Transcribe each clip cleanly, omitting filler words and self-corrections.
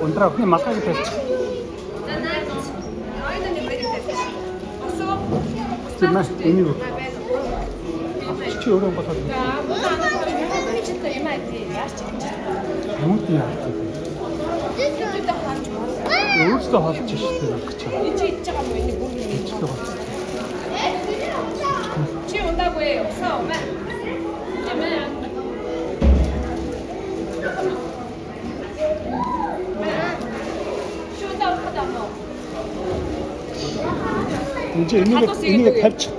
Ундраа өхний малгайг тавьчих. Тиймээ энийг үү? Чи өөрөө болоод. Юу яа? Өөртөө холж шээ гэж байна. Чи идэж байгаа юм энэ бүр юм. Чи ундаагүй өсөө мэ. Энд энийг тавьчих.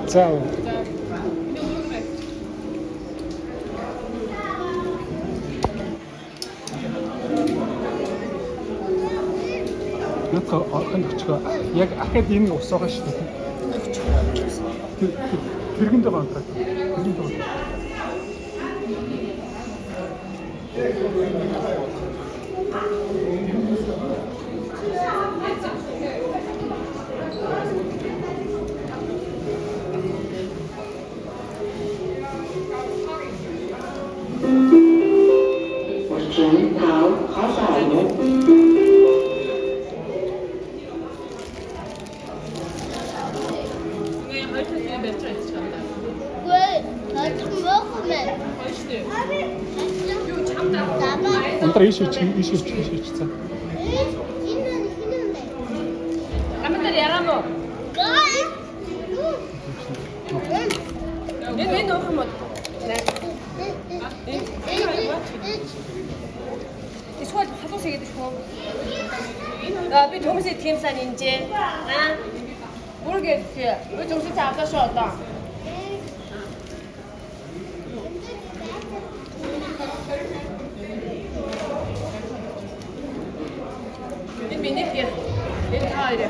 За. Нэг очихоо яг ахад энэ усаагаа шүү дээ. Тэргэндээ бантраа. Тэргэндээ. Ундраа ишүүч за. Камер ярам уу? Энэ нөх юм уу? Эсвэл хатуус хийгээд шүү. Би төмсөд тийм сан инжээ. Бүргээ би төмсөд авдаа шүү одоо. Minik ya. Bir ayrı.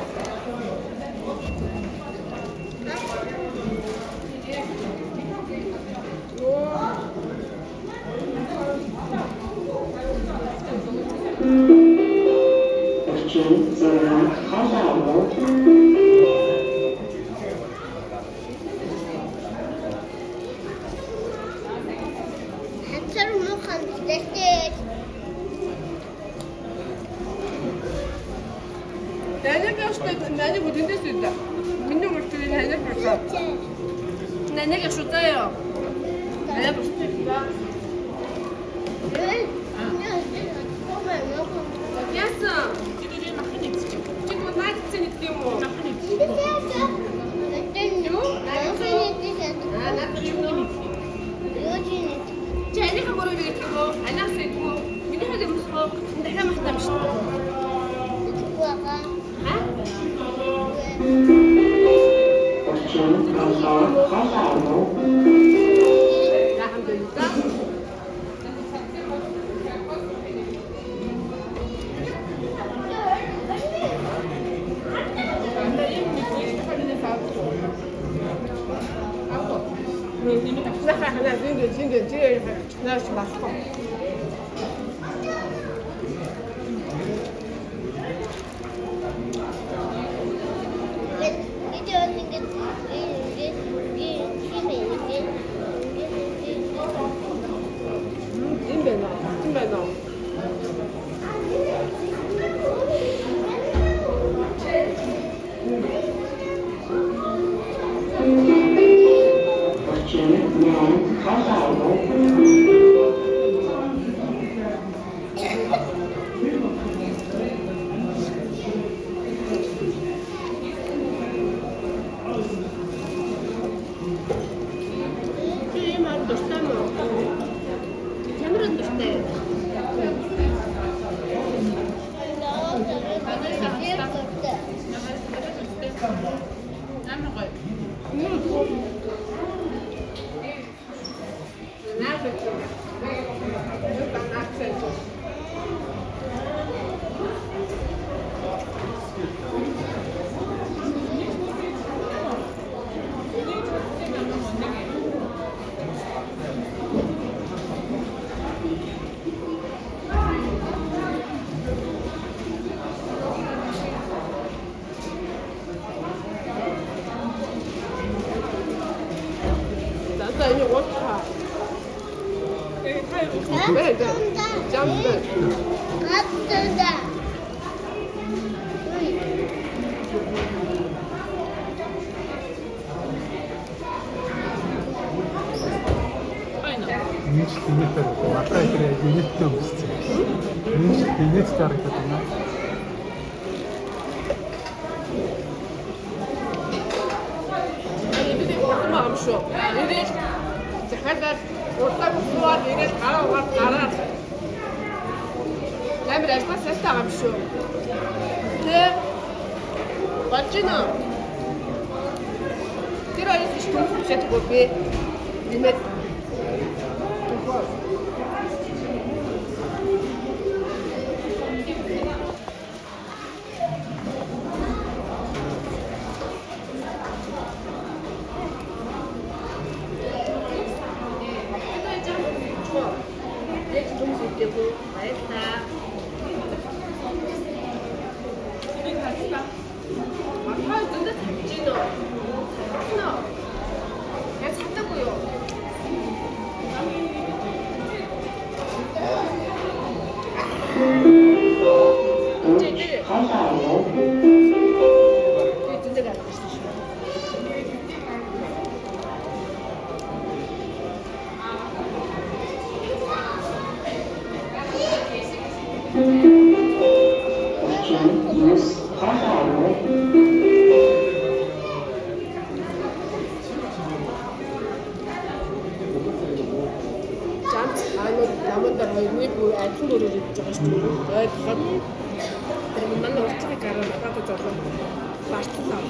Nanne bu dün de sürdü. Minnu müşteri nanne fırsat. Nanne yaşıta ya. Nanne fırsat. Yasa. Çıkıyor makine çıkıyor. Çıkıyor nakit seni diyor mu? Nakit. جاي خبروا لي كده انا سيكو من هذا المسخ من احنا ما خدمش Нэг ч тэнэтээр матраа дээр тэнэттэй өмссөн. Нэг ч тэнэттэй харагдаад байна. Шүү. Ирээд захиалаад уртаа гуйваад ирээд гараад амар ажлаас таам шүү. Тэ бачина. Тэр არის шүү шатгүй би. Имэд намайг хоёрны бүр ажил өрөөр хийж байгаа шүү дээ. Тэгээд тэр манай уртыг гараад байгаа гэж бодлоо. Бартлаа.